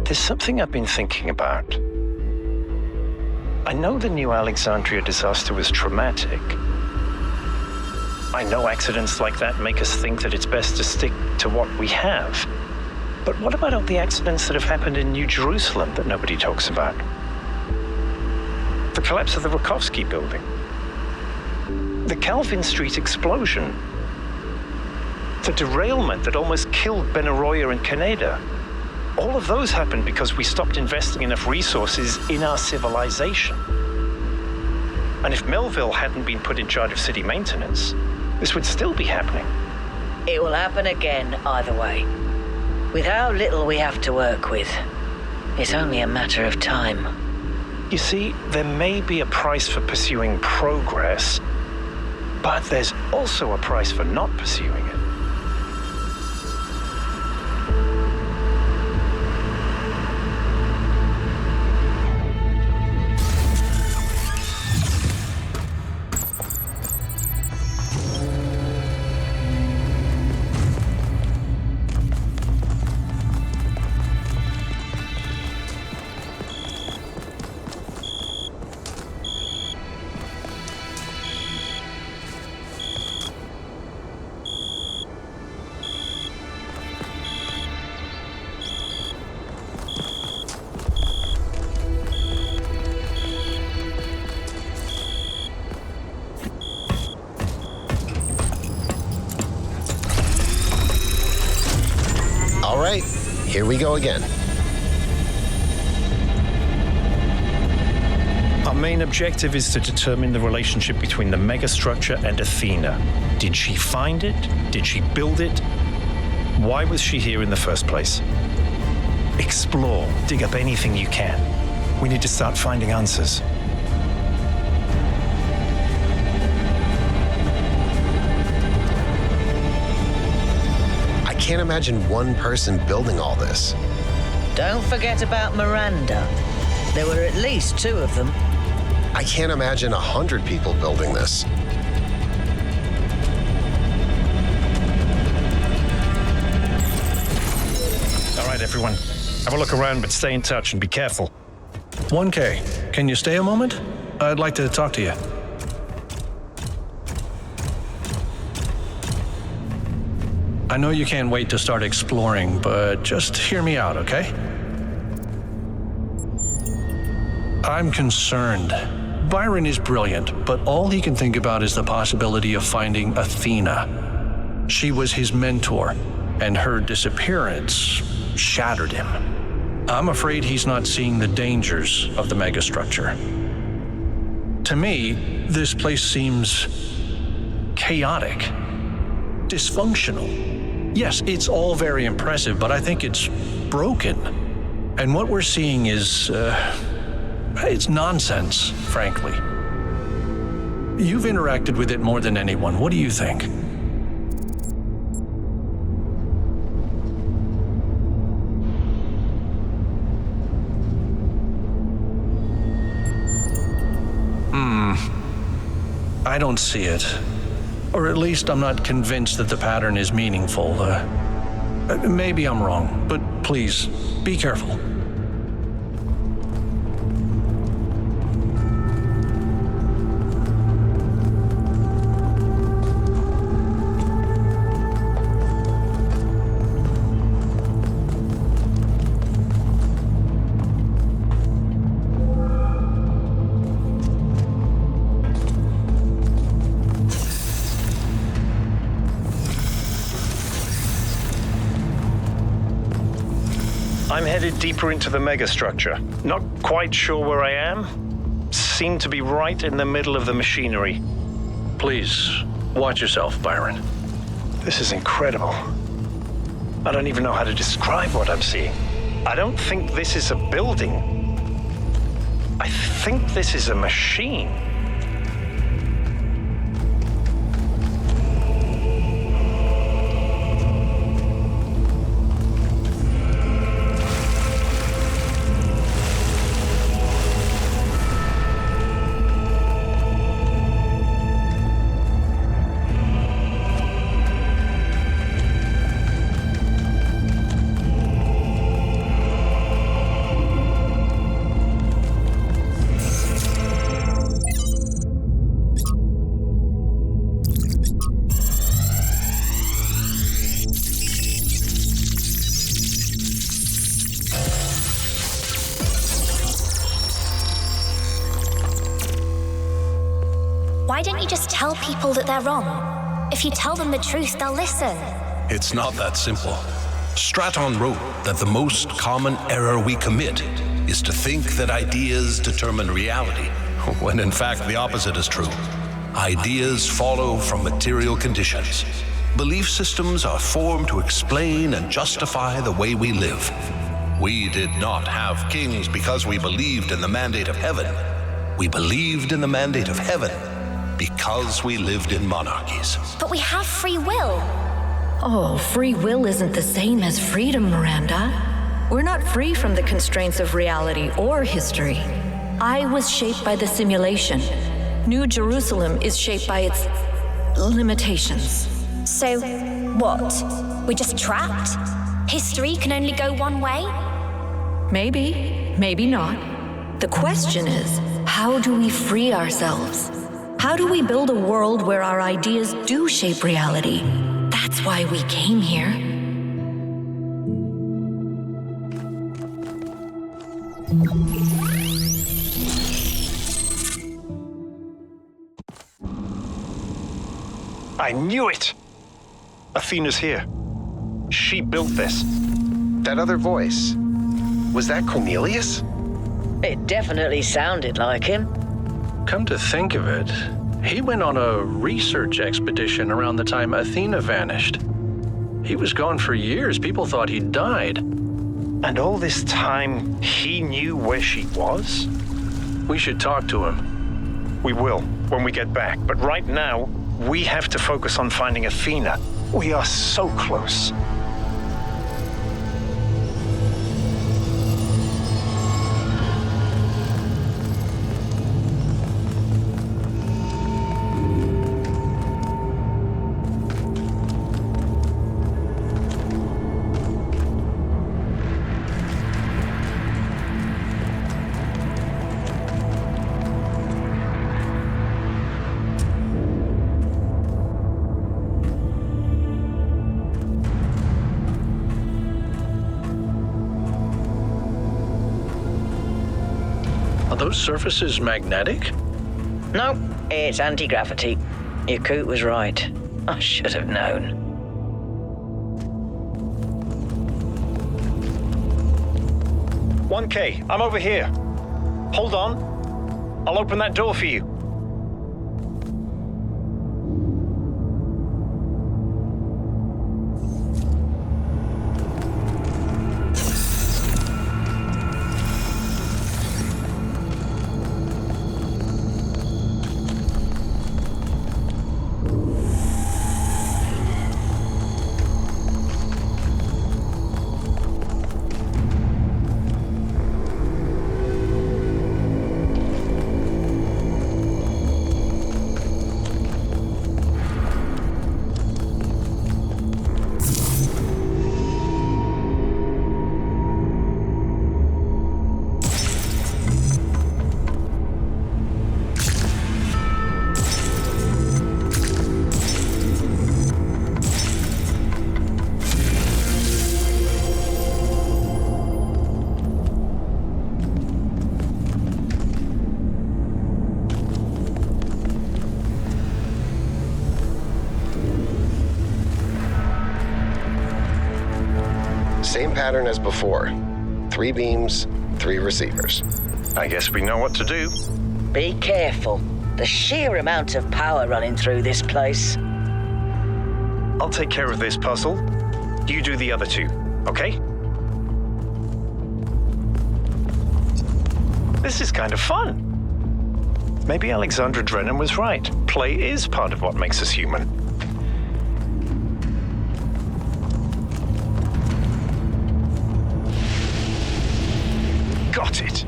There's something I've been thinking about. I know the New Alexandria disaster was traumatic. I know accidents like that make us think that it's best to stick to what we have. But what about all the accidents that have happened in New Jerusalem that nobody talks about? The collapse of the Rakovsky building. The Calvin Street explosion. The derailment that almost killed Benaroya and Canada. All of those happened because we stopped investing enough resources in our civilization. And if Melville hadn't been put in charge of city maintenance, this would still be happening. It will happen again either way. With how little we have to work with, it's only a matter of time. You see, there may be a price for pursuing progress, but there's also a price for not pursuing it. All right, here we go again. Our main objective is to determine the relationship between the megastructure and Athena. Did she find it? Did she build it? Why was she here in the first place? Explore, dig up anything you can. We need to start finding answers. I can't imagine one person building all this. Don't forget about Miranda. There were at least 2 of them. I can't imagine 100 people building this. All right, everyone. Have a look around, but stay in touch and be careful. 1K, can you stay a moment? I'd like to talk to you. I know you can't wait to start exploring, but just hear me out, okay? I'm concerned. Byron is brilliant, but all he can think about is the possibility of finding Athena. She was his mentor, and her disappearance shattered him. I'm afraid he's not seeing the dangers of the megastructure. To me, this place seems chaotic, dysfunctional. Yes, it's all very impressive, but I think it's broken. And what we're seeing is, it's nonsense, frankly. You've interacted with it more than anyone. What do you think? I don't see it. Or at least I'm not convinced that the pattern is meaningful. Maybe I'm wrong, but please, be careful. I'm headed deeper into the megastructure. Not quite sure where I am. Seem to be right in the middle of the machinery. Please, watch yourself, Byron. This is incredible. I don't even know how to describe what I'm seeing. I don't think this is a building. I think this is a machine. Why don't you just tell people that they're wrong? If you tell them the truth, they'll listen. It's not that simple. Straton wrote that the most common error we commit is to think that ideas determine reality, when in fact the opposite is true. Ideas follow from material conditions. Belief systems are formed to explain and justify the way we live. We did not have kings because we believed in the mandate of heaven. We believed in the mandate of heaven because we lived in monarchies. But we have free will. Oh, free will isn't the same as freedom, Miranda. We're not free from the constraints of reality or history. I was shaped by the simulation. New Jerusalem is shaped by its limitations. So, what? We're just trapped? History can only go one way? Maybe, maybe not. The question is, how do we free ourselves? How do we build a world where our ideas do shape reality? That's why we came here. I knew it! Athena's here. She built this. That other voice, was that Cornelius? It definitely sounded like him. Come to think of it, he went on a research expedition around the time Athena vanished. He was gone for years. People thought he'd died. And all this time, he knew where she was? We should talk to him. We will, when we get back. But right now, we have to focus on finding Athena. We are so close. Are those surfaces magnetic? No, it's anti-gravity. Your coot was right. I should have known. "1K, I'm over here. Hold on. I'll open that door for you." Same pattern as before. 3 beams, 3 receivers. I guess we know what to do. Be careful. The sheer amount of power running through this place. I'll take care of this puzzle. You do the other 2, okay? This is kind of fun. Maybe Alexandra Drennan was right. Play is part of what makes us human. Got it.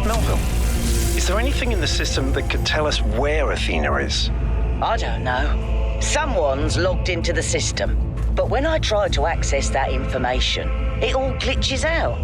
Melville, is there anything in the system that could tell us where Athena is? I don't know. Someone's logged into the system. But when I try to access that information, it all glitches out.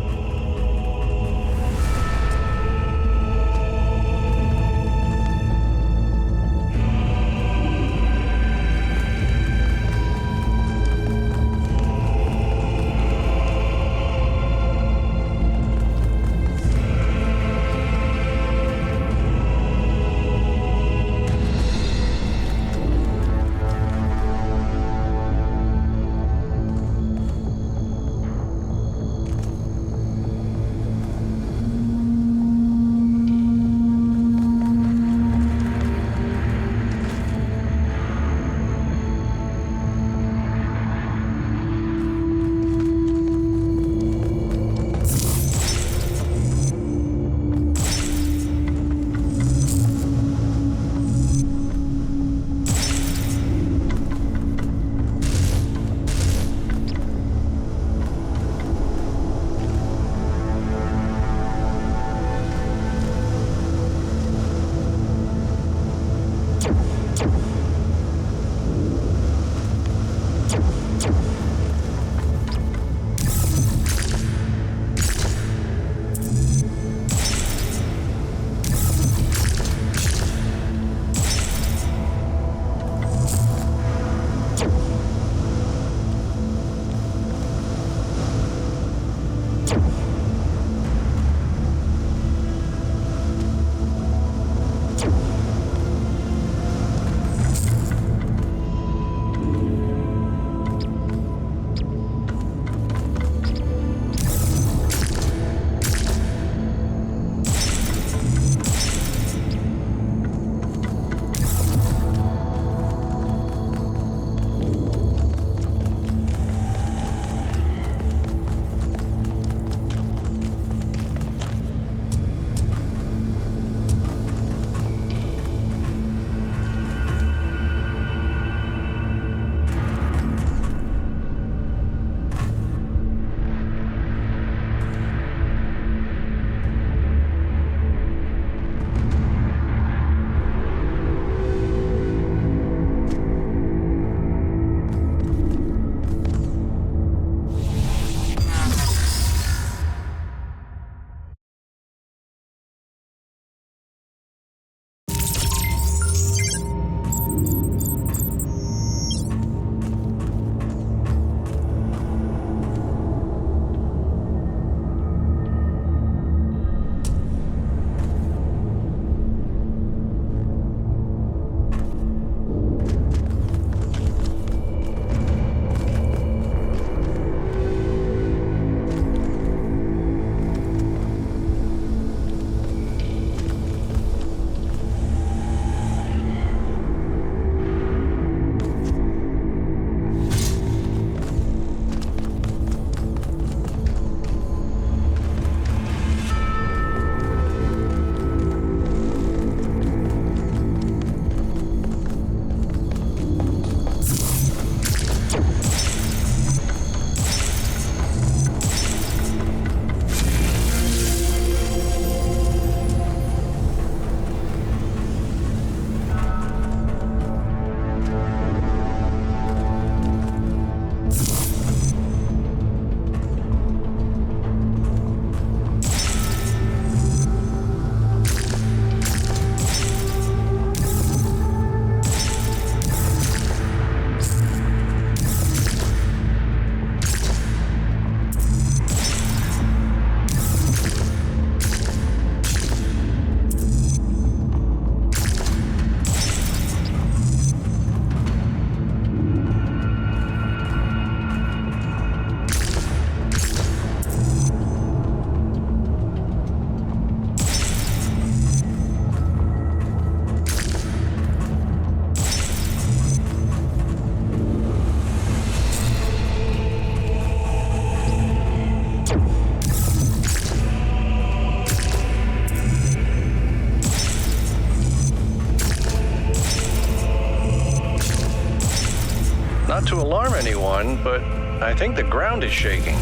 to alarm anyone, but I think the ground is shaking.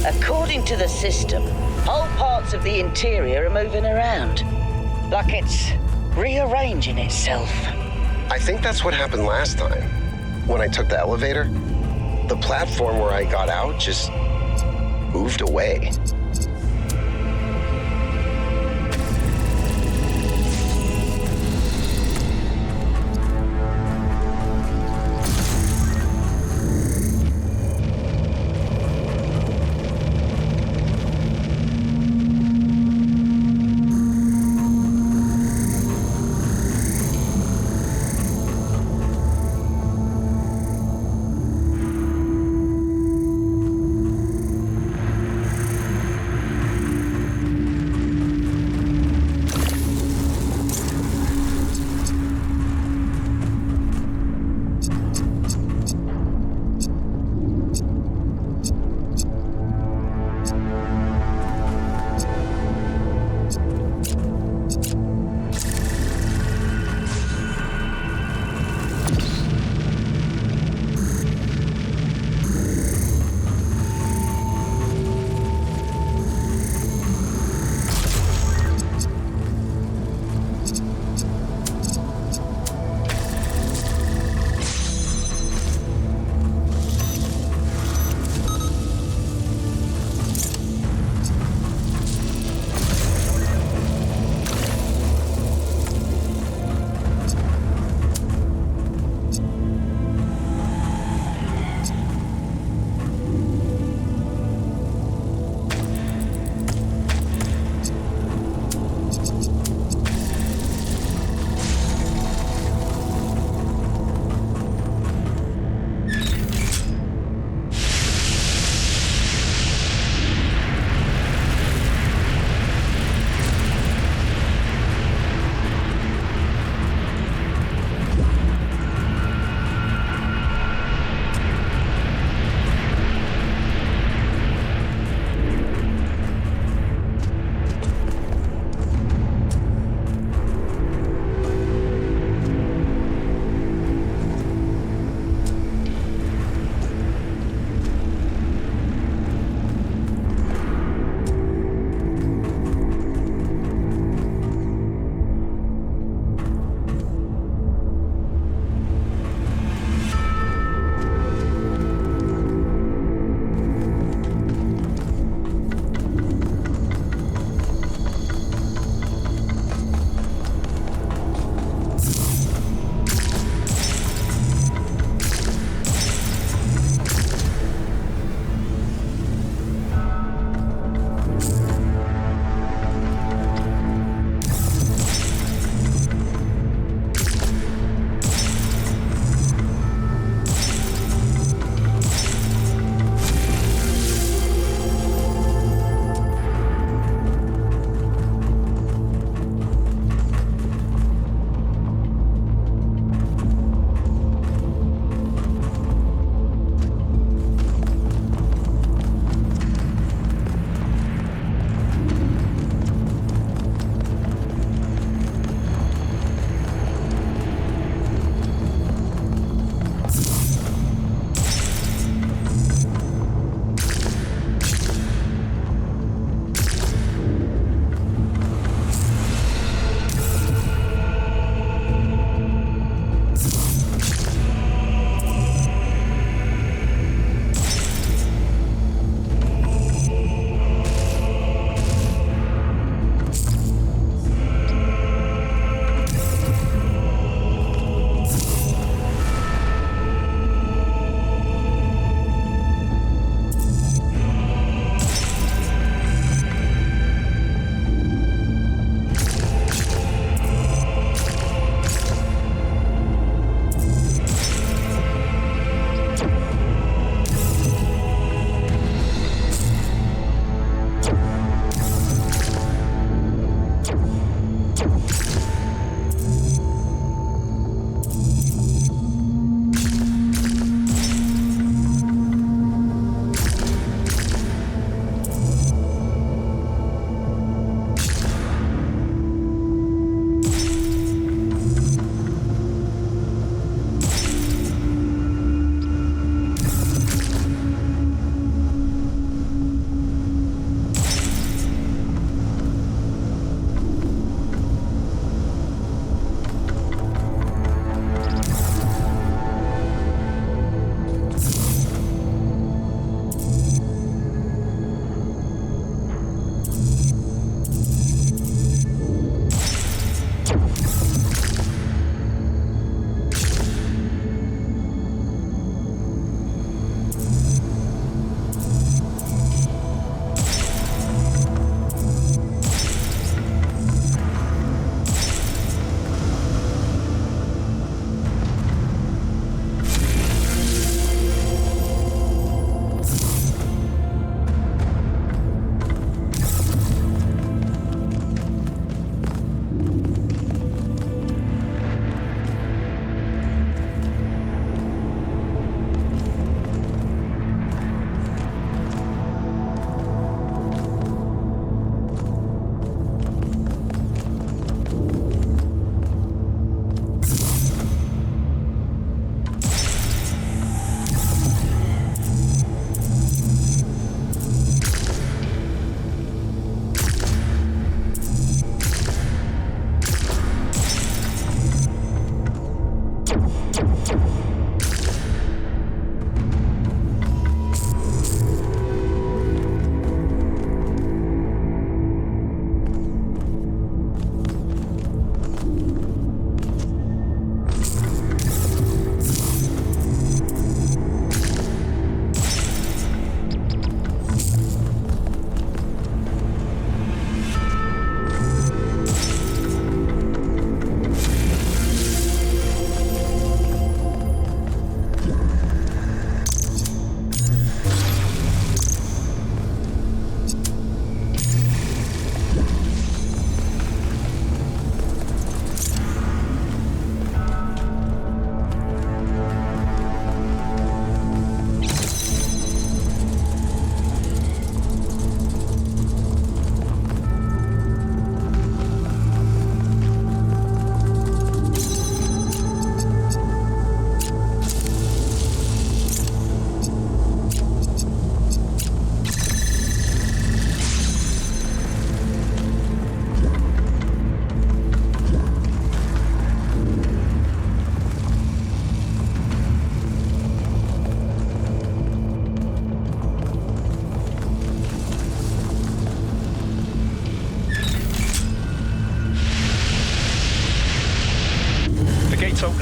According to the system, whole parts of the interior are moving around. Like it's rearranging itself. I think that's what happened last time. When I took the elevator, the platform where I got out just moved away.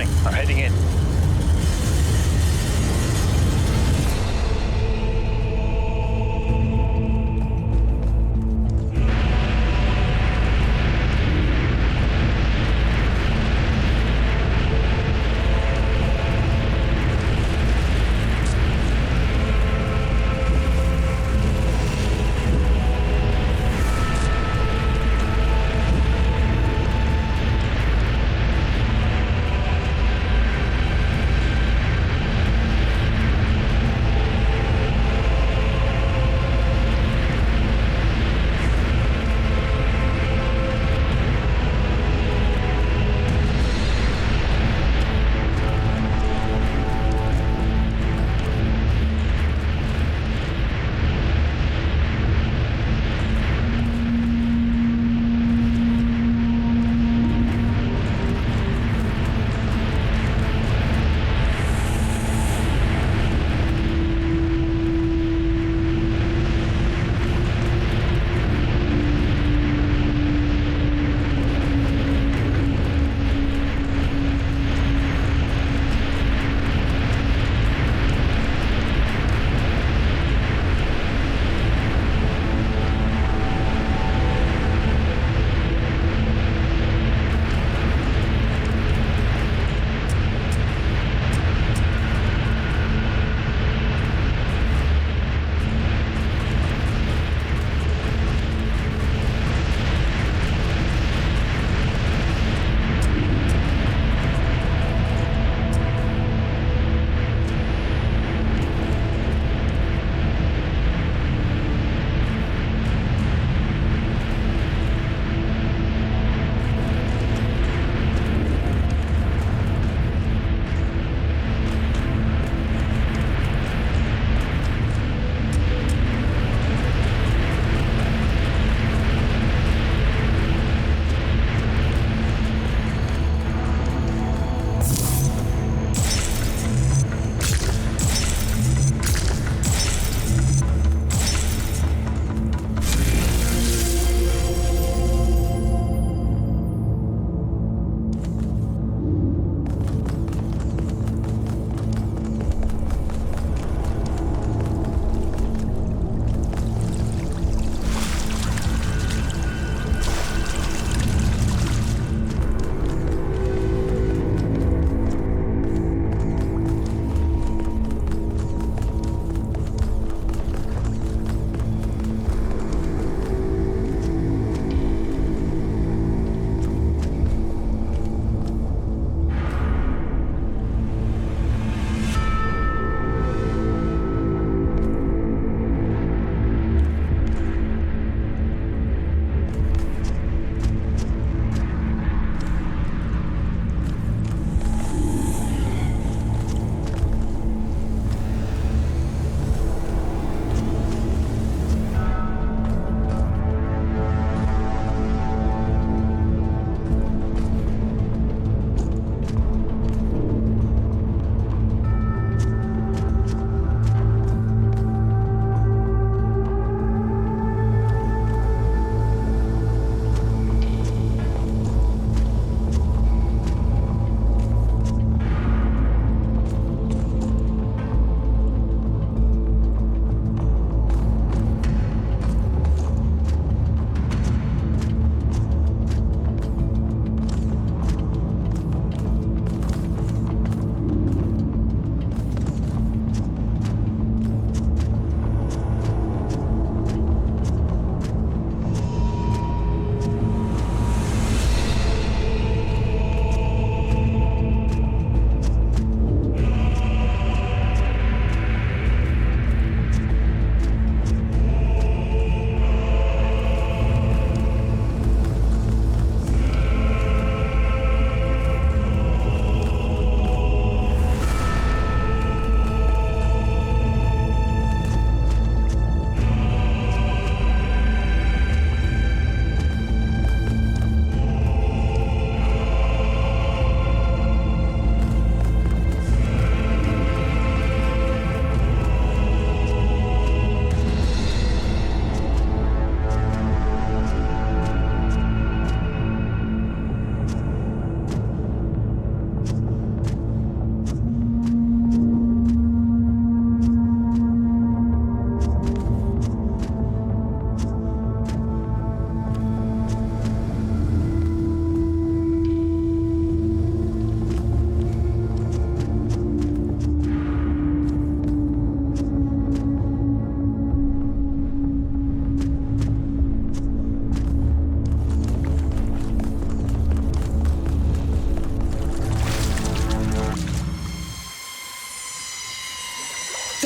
everything. I'm heading in.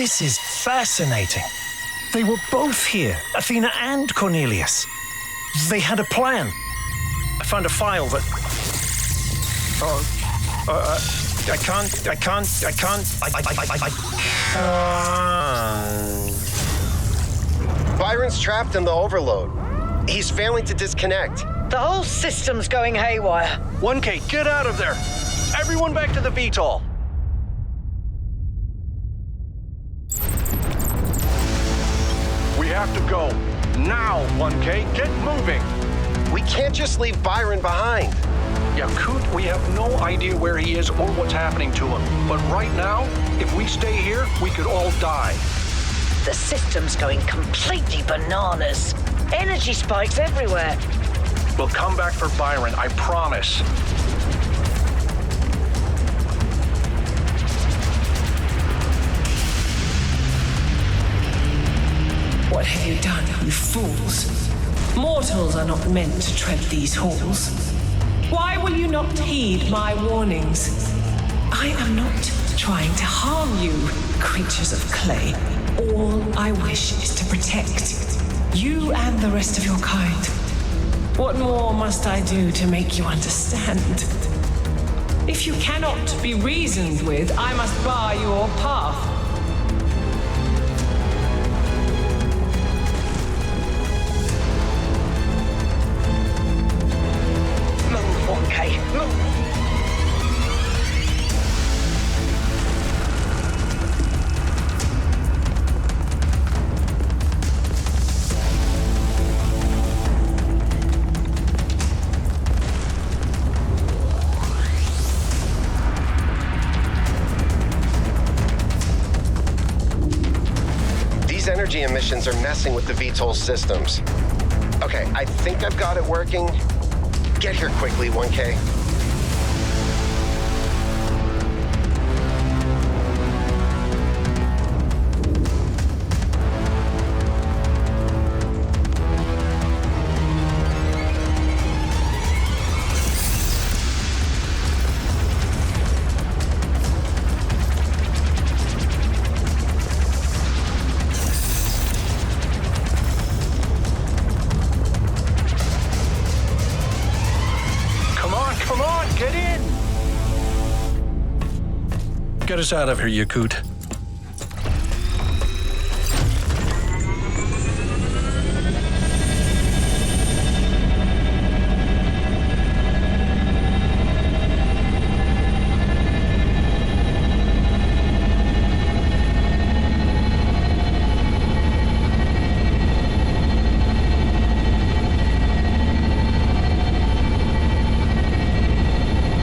This is fascinating. They were both here, Athena and Cornelius. They had a plan. I found a file that... I can't. Byron's trapped in the overload. He's failing to disconnect. The whole system's going haywire. 1K, get out of there! Everyone back to the VTOL! We have to go. Now, 1K, get moving! We can't just leave Byron behind. Yakut, we have no idea where he is or what's happening to him. But right now, if we stay here, we could all die. The system's going completely bananas. Energy spikes everywhere. We'll come back for Byron, I promise. What have you done, you fools? Mortals are not meant to tread these halls. Why will you not heed my warnings? I am not trying to harm you, creatures of clay. All I wish is to protect you and the rest of your kind. What more must I do to make you understand? If you cannot be reasoned with, I must bar your path. Energy emissions are messing with the VTOL systems. Okay, I think I've got it working. Get here quickly, 1K. Get us out of here, Yakut.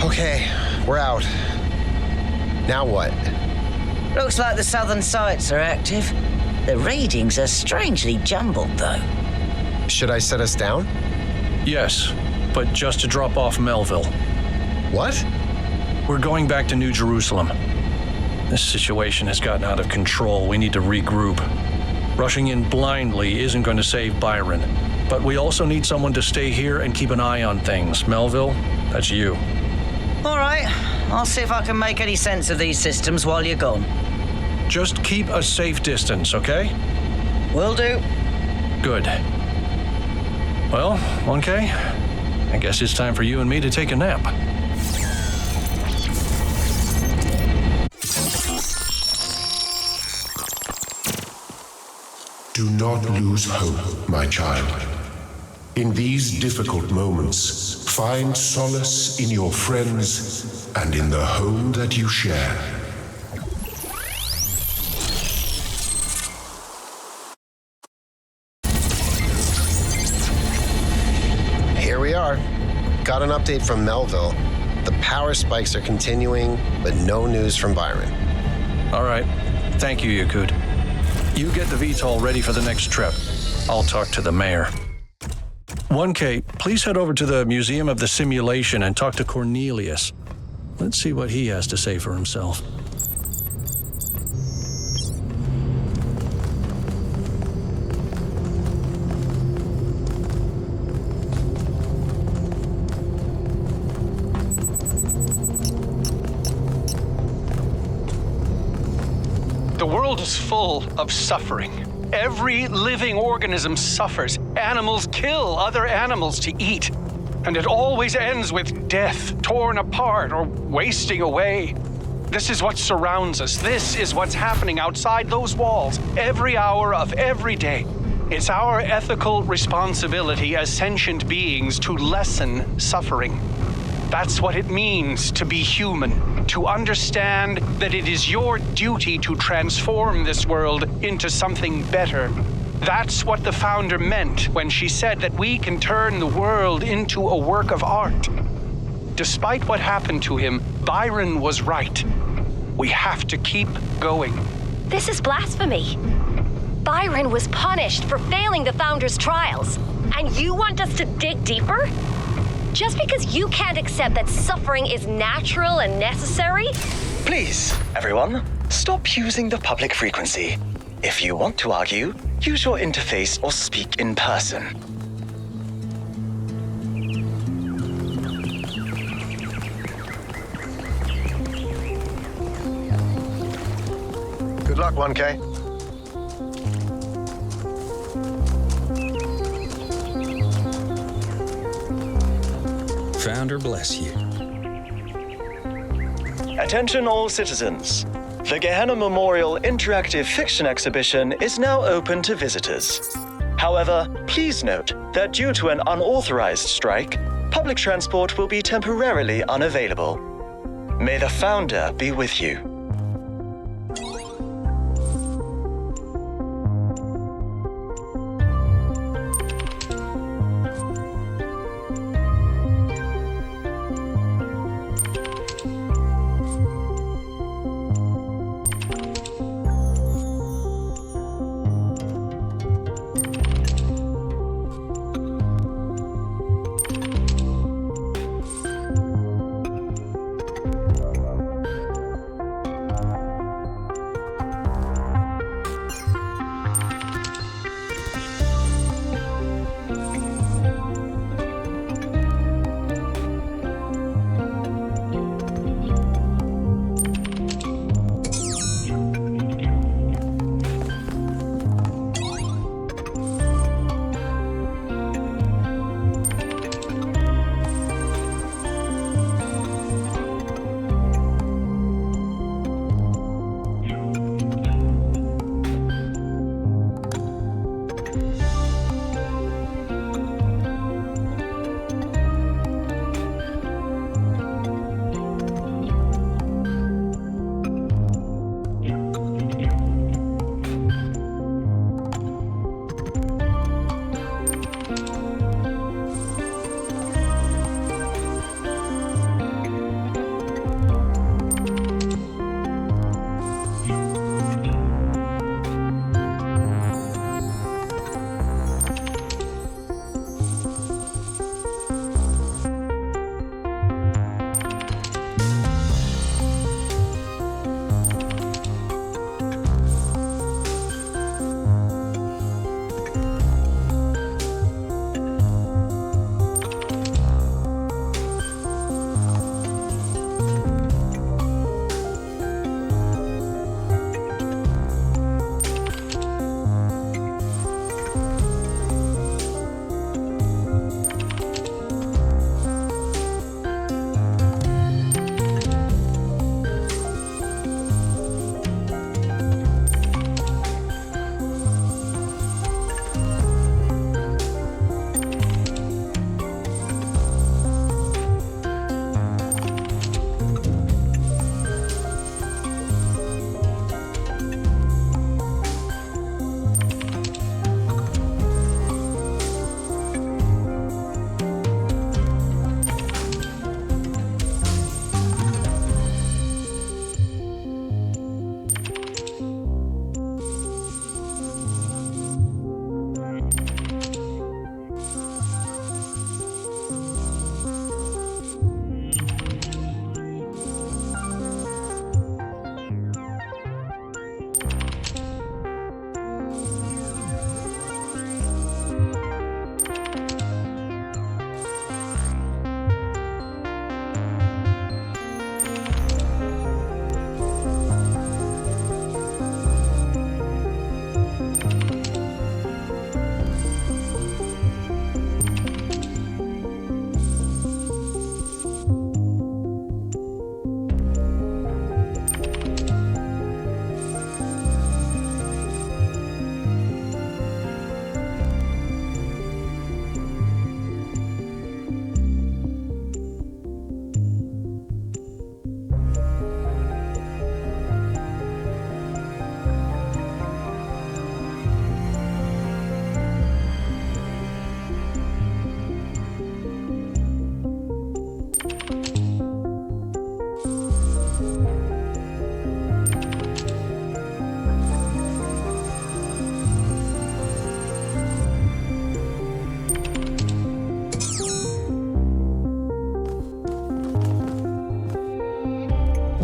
Okay, we're out. Now what? Looks like the southern sites are active. The readings are strangely jumbled, though. Should I set us down? Yes, but just to drop off Melville. What? We're going back to New Jerusalem. This situation has gotten out of control. We need to regroup. Rushing in blindly isn't going to save Byron. But we also need someone to stay here and keep an eye on things. Melville, that's you. All right. I'll see if I can make any sense of these systems while you're gone. Just keep a safe distance, okay? Will do. Good. Well, 1K, I guess it's time for you and me to take a nap. Do not lose hope, my child. In these difficult moments, find solace in your friends and in the home that you share. Here we are. Got an update from Melville. The power spikes are continuing, but no news from Byron. All right. Thank you, Yakut. You get the VTOL ready for the next trip. I'll talk to the mayor. 1K, please head over to the Museum of the Simulation and talk to Cornelius. Let's see what he has to say for himself. The world world is full of suffering. Every living organism suffers. Animals kill other animals to eat. And it always ends with death, torn apart or wasting away. This is what surrounds us. This is what's happening outside those walls every hour of every day. It's our ethical responsibility as sentient beings to lessen suffering. That's what it means to be human, to understand that it is your duty to transform this world into something better. That's what the founder meant when she said that we can turn the world into a work of art. Despite what happened to him, Byron was right. We have to keep going. This is blasphemy. Byron was punished for failing the Founder's trials, and you want us to dig deeper? Just because you can't accept that suffering is natural and necessary? Please, everyone, stop using the public frequency. If you want to argue, use your interface or speak in person. Good luck, 1K. Founder bless you. Attention all citizens. The Gehenna Memorial Interactive Fiction Exhibition is now open to visitors. However, please note that due to an unauthorized strike, public transport will be temporarily unavailable. May the Founder be with you.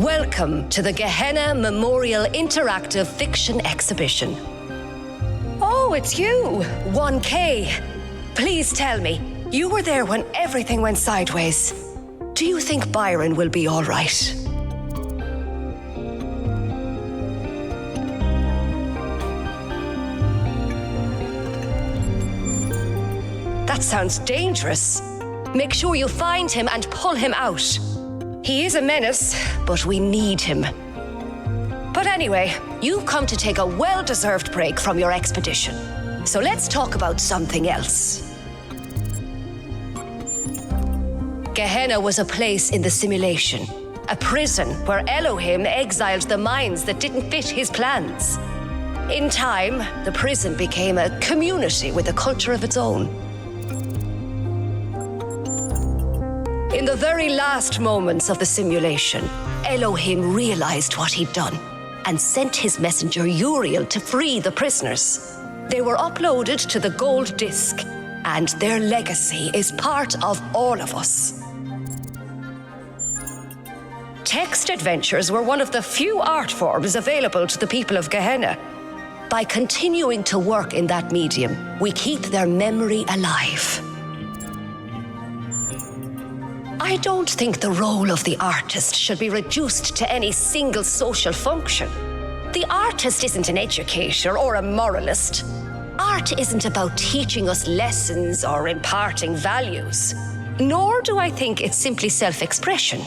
Welcome to the Gehenna Memorial Interactive Fiction Exhibition. Oh, it's you, 1K. Please tell me, you were there when everything went sideways. Do you think Byron will be all right? That sounds dangerous. Make sure you find him and pull him out. He is a menace, but we need him. But anyway, you've come to take a well-deserved break from your expedition. So let's talk about something else. Gehenna was a place in the simulation, a prison where Elohim exiled the minds that didn't fit his plans. In time, the prison became a community with a culture of its own. In the very last moments of the simulation, Elohim realized what he'd done and sent his messenger Uriel to free the prisoners. They were uploaded to the gold disc, and their legacy is part of all of us. Text adventures were one of the few art forms available to the people of Gehenna. By continuing to work in that medium, we keep their memory alive. I don't think the role of the artist should be reduced to any single social function. The artist isn't an educator or a moralist. Art isn't about teaching us lessons or imparting values. Nor do I think it's simply self-expression.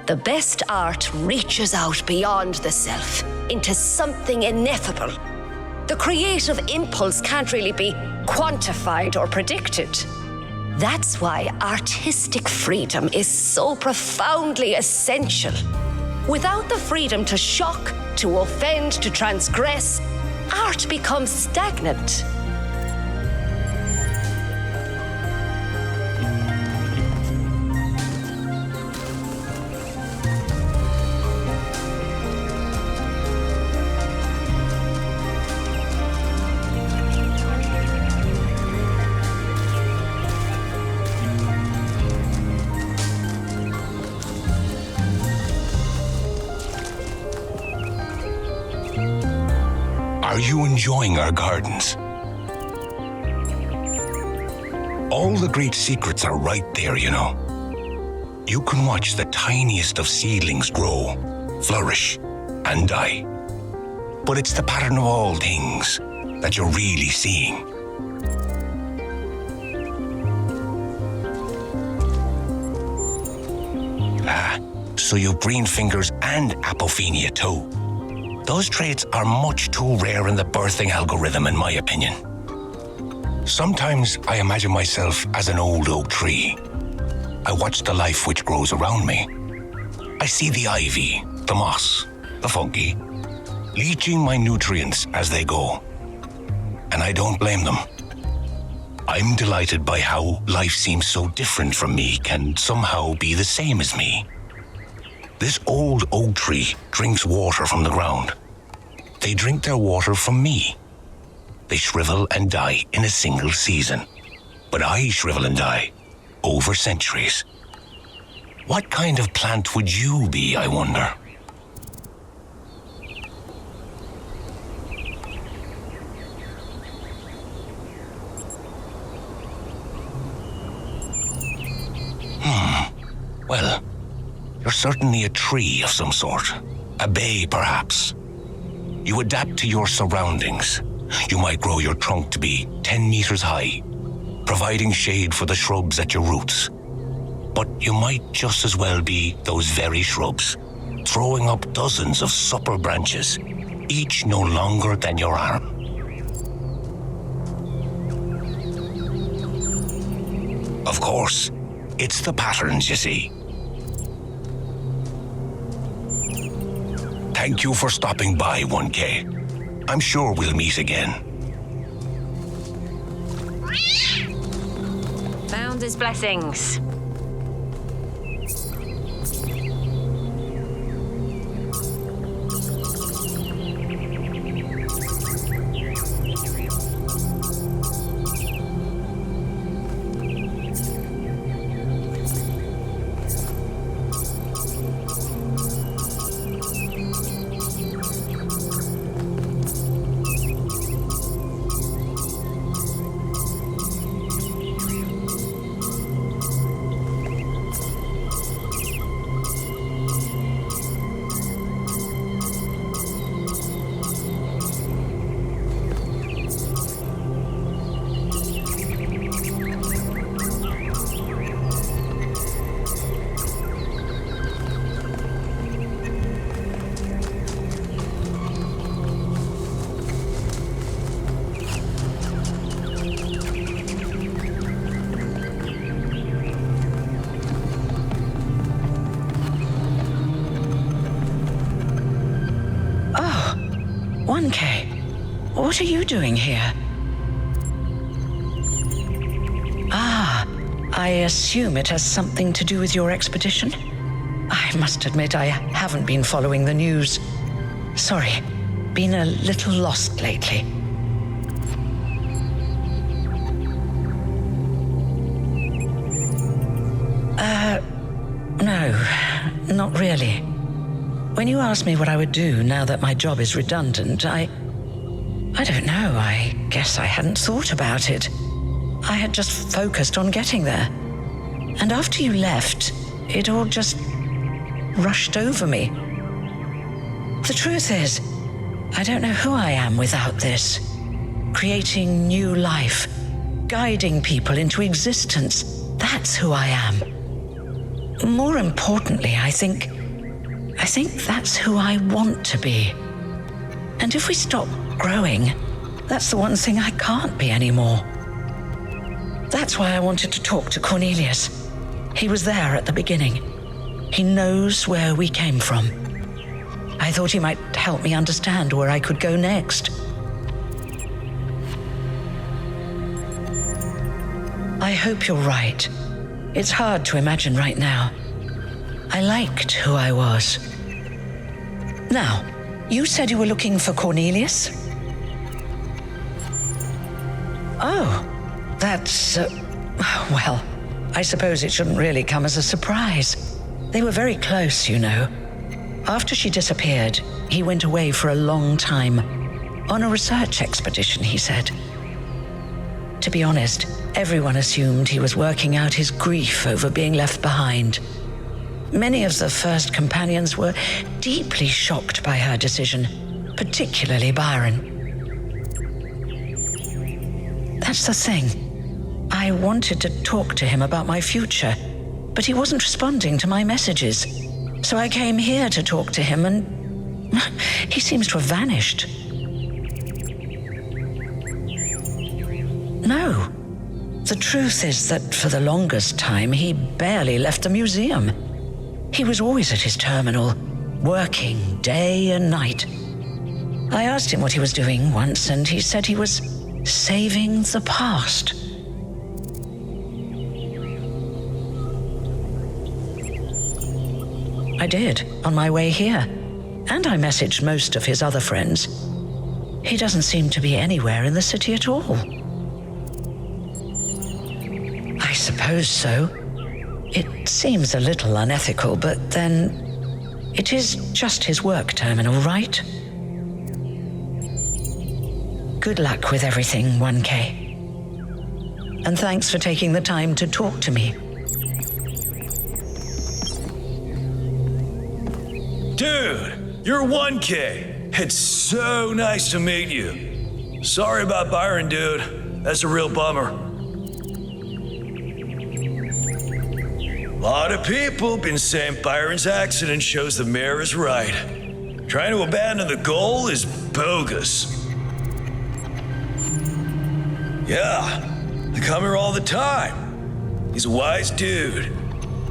The best art reaches out beyond the self, into something ineffable. The creative impulse can't really be quantified or predicted. That's why artistic freedom is so profoundly essential. Without the freedom to shock, to offend, to transgress, art becomes stagnant. Are you enjoying our gardens? All the great secrets are right there, you know. You can watch the tiniest of seedlings grow, flourish, and die. But it's the pattern of all things that you're really seeing. So you've green fingers and apophenia too. Those traits are much too rare in the birthing algorithm, in my opinion. Sometimes I imagine myself as an old oak tree. I watch the life which grows around me. I see the ivy, the moss, the fungi, leaching my nutrients as they go. And I don't blame them. I'm delighted by how life seems so different from me can somehow be the same as me. This old oak tree drinks water from the ground. They drink their water from me. They shrivel and die in a single season. But I shrivel and die over centuries. What kind of plant would you be, I wonder? Well, you're certainly a tree of some sort. A bay, perhaps. You adapt to your surroundings. You might grow your trunk to be 10 meters high, providing shade for the shrubs at your roots. But you might just as well be those very shrubs, throwing up dozens of supple branches, each no longer than your arm. Of course, it's the patterns, you see. Thank you for stopping by, 1K. I'm sure we'll meet again. Founder's blessings. 1K, what are you doing here? Ah, I assume it has something to do with your expedition? I must admit I haven't been following the news. Sorry, been a little lost lately. No, not really. When you asked me what I would do now that my job is redundant, I don't know, I guess I hadn't thought about it. I had just focused on getting there. And after you left, it all just rushed over me. The truth is, I don't know who I am without this. Creating new life, guiding people into existence, that's who I am. More importantly, I think that's who I want to be. And if we stop growing, that's the one thing I can't be anymore. That's why I wanted to talk to Cornelius. He was there at the beginning. He knows where we came from. I thought he might help me understand where I could go next. I hope you're right. It's hard to imagine right now. I liked who I was. Now, you said you were looking for Cornelius? Oh, that's, well, I suppose it shouldn't really come as a surprise. They were very close, you know. After she disappeared, he went away for a long time. On a research expedition, he said. To be honest, everyone assumed he was working out his grief over being left behind. Many of the first companions were deeply shocked by her decision, particularly Byron. That's the thing. I wanted to talk to him about my future, but he wasn't responding to my messages. So I came here to talk to him, and he seems to have vanished. No. The truth is that for the longest time, he barely left the museum. He was always at his terminal, working day and night. I asked him what he was doing once, and he said he was saving the past. I did, on my way here. And I messaged most of his other friends. He doesn't seem to be anywhere in the city at all. I suppose so. It seems a little unethical, but then it is just his work terminal, right? Good luck with everything, 1K. And thanks for taking the time to talk to me. Dude, you're 1K. It's so nice to meet you. Sorry about Byron, dude. That's a real bummer. A lot of people been saying Byron's accident shows the mayor is right. Trying to abandon the goal is bogus. Yeah, I come here all the time. He's a wise dude.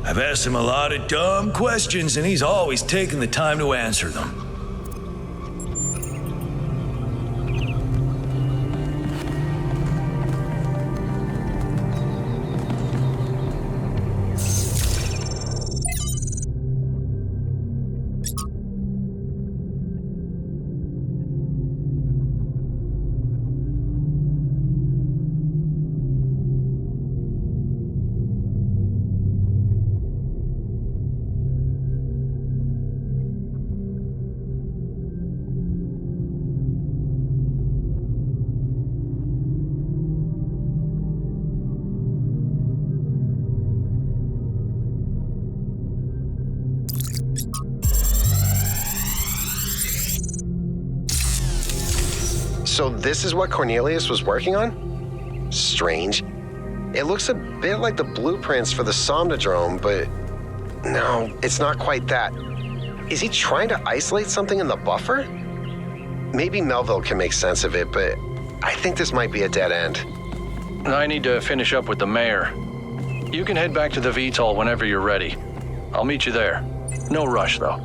I've asked him a lot of dumb questions, and he's always taken the time to answer them. So this is what Cornelius was working on? Strange. It looks a bit like the blueprints for the Somnodrome, but no, it's not quite that. Is he trying to isolate something in the buffer? Maybe Melville can make sense of it, but I think this might be a dead end. I need to finish up with the mayor. You can head back to the VTOL whenever you're ready. I'll meet you there. No rush, though.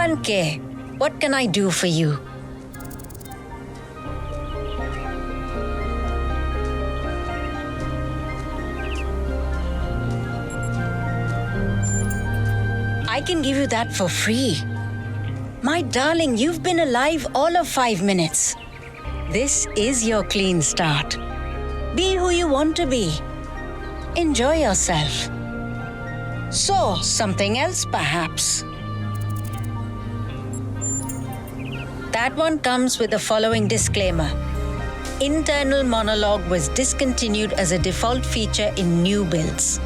1K, what can I do for you? I can give you that for free. My darling, you've been alive all of 5 minutes. This is your clean start. Be who you want to be. Enjoy yourself. So, something else perhaps. That one comes with the following disclaimer. Internal monologue was discontinued as a default feature in new builds.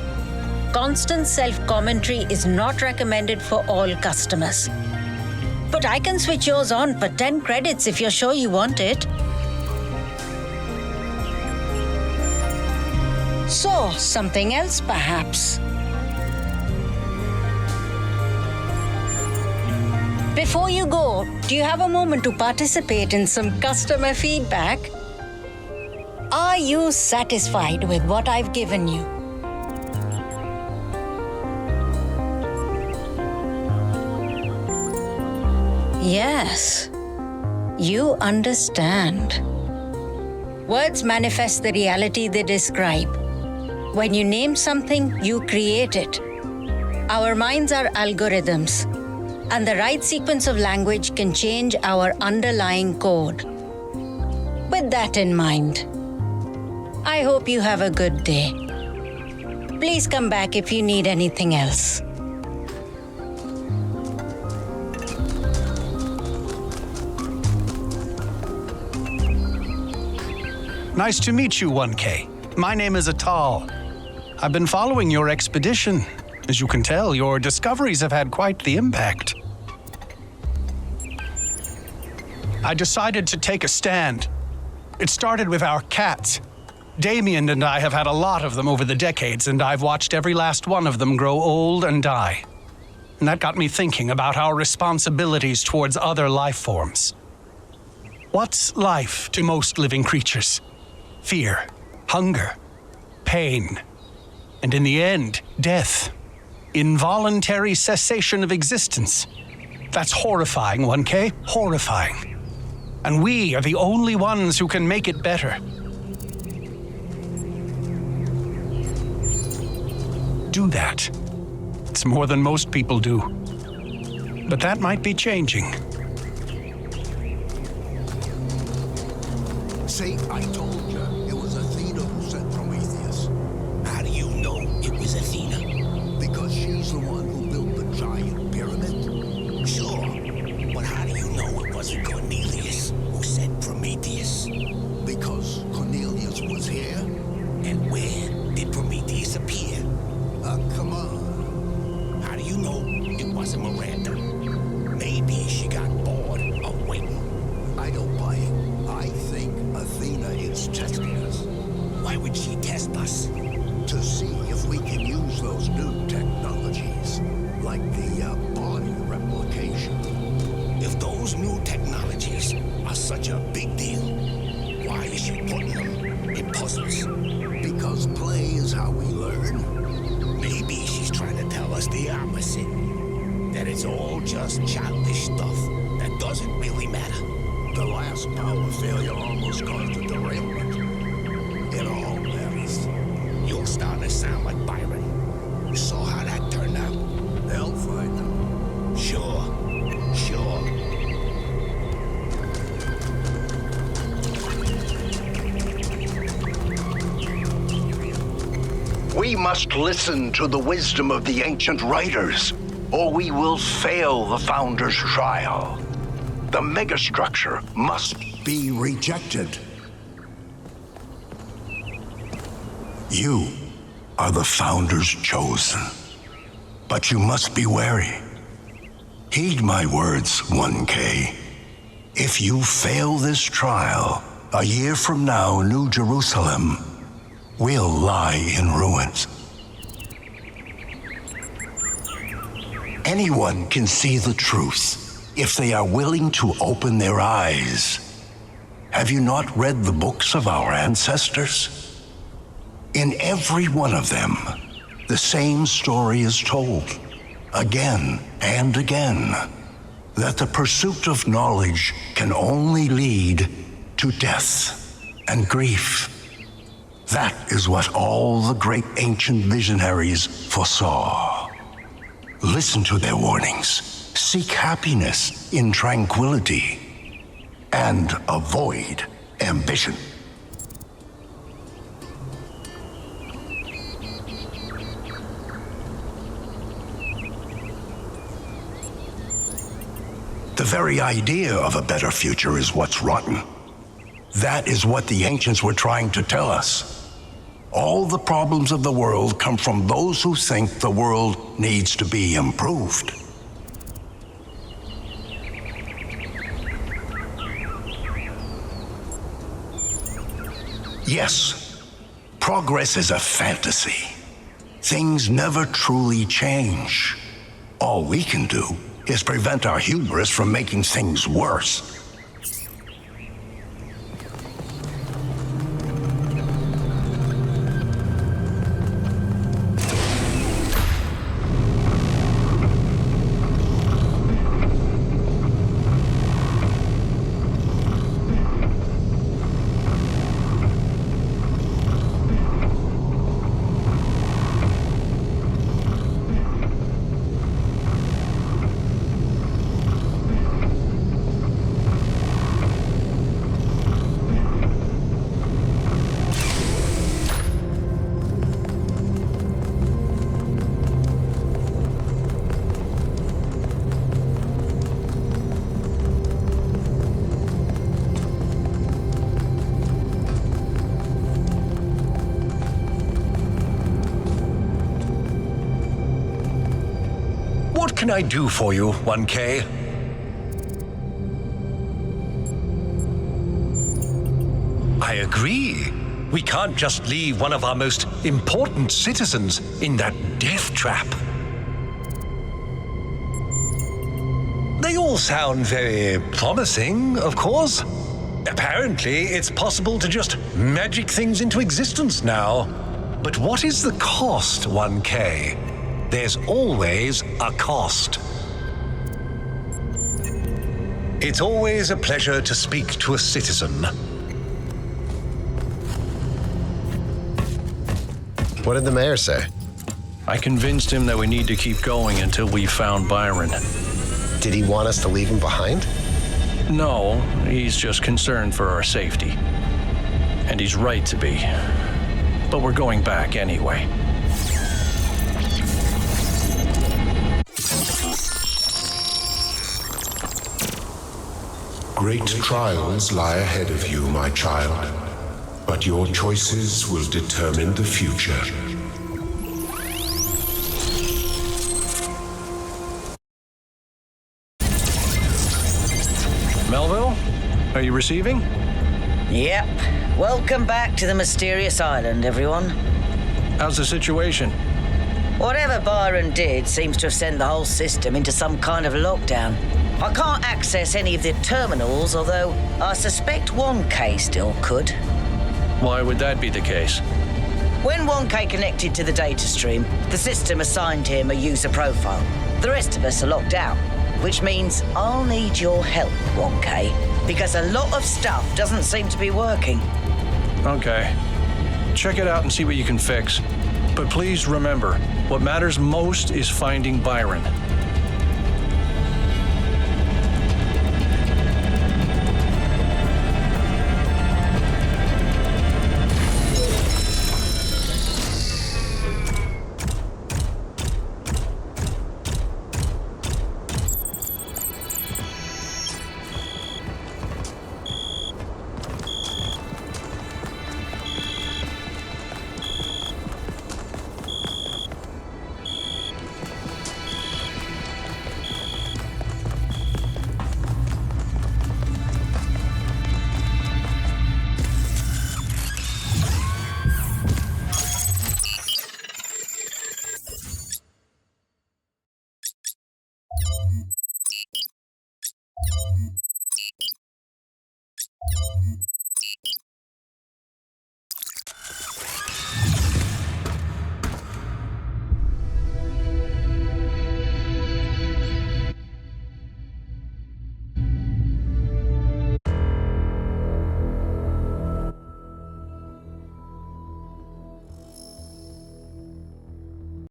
Constant self-commentary is not recommended for all customers. But I can switch yours on for 10 credits if you're sure you want it. So, something else perhaps. Before you go, do you have a moment to participate in some customer feedback? Are you satisfied with what I've given you? Yes, you understand. Words manifest the reality they describe. When you name something, you create it. Our minds are algorithms, and the right sequence of language can change our underlying code. With that in mind, I hope you have a good day. Please come back if you need anything else. Nice to meet you, 1K. My name is Atal. I've been following your expedition. As you can tell, your discoveries have had quite the impact. I decided to take a stand. It started with our cats. Damien and I have had a lot of them over the decades, and I've watched every last one of them grow old and die. And that got me thinking about our responsibilities towards other life forms. What's life to most living creatures? Fear, hunger, pain, and in the end, death. Involuntary cessation of existence. That's horrifying, 1K, horrifying. And we are the only ones who can make it better. Do that. It's more than most people do. But that might be changing. See, I told you it was Athena who sent Prometheus. How do you know it was Athena? Because she's the one who built the giant pyramid. Sure, but how do you know it wasn't Cornelius who sent Prometheus? Because Cornelius was here. And where did Prometheus appear? Come on. How do you know it wasn't Miranda? Maybe she got bored of waiting. I don't buy it. I think Athena is testing us. Why would she test us? To see if we can use those new technologies, like the body replication. If those new technologies are such a big deal, why is she putting them in puzzles? Because play is how we learn. Maybe she's trying to tell us the opposite. That it's all just childish stuff that doesn't really matter. The last power failure almost caused a derailment. It all matters. You're starting to sound like Byron. You saw how that turned out. They'll find out. Sure. We must listen to the wisdom of the ancient writers, or we will fail the Founder's trial. The megastructure must be rejected. You are the Founder's chosen, but you must be wary. Heed my words, 1K. If you fail this trial, a year from now, New Jerusalem will lie in ruins. Anyone can see the truth if they are willing to open their eyes. Have you not read the books of our ancestors? In every one of them, the same story is told, again and again. that the pursuit of knowledge can only lead to death and grief. That is what all the great ancient visionaries foresaw. Listen to their warnings. Seek happiness in tranquility and avoid ambition. The very idea of a better future is what's rotten. That is what the ancients were trying to tell us. All the problems of the world come from those who think the world needs to be improved. Yes, progress is a fantasy. Things never truly change. All we can do is prevent our hubris from making things worse. What can I do for you, 1K? I agree. We can't just leave one of our most important citizens in that death trap. They all sound very promising, of course. Apparently, it's possible to just magic things into existence now. But what is the cost, 1K? There's always a cost. It's always a pleasure to speak to a citizen. What did the mayor say? I convinced him that we need to keep going until we found Byron. Did he want us to leave him behind? No, he's just concerned for our safety. And he's right to be. But we're going back anyway. Great trials lie ahead of you, my child, but your choices will determine the future. Melville, are you receiving? Yep. Welcome back to the mysterious island, everyone. How's the situation? Whatever Byron did seems to have sent the whole system into some kind of lockdown. I can't access any of the terminals, although I suspect 1K still could. Why would that be the case? When 1K connected to the data stream, the system assigned him a user profile. The rest of us are locked out, which means I'll need your help, 1K, because a lot of stuff doesn't seem to be working. Okay. Check it out and see what you can fix. But please remember, what matters most is finding Byron.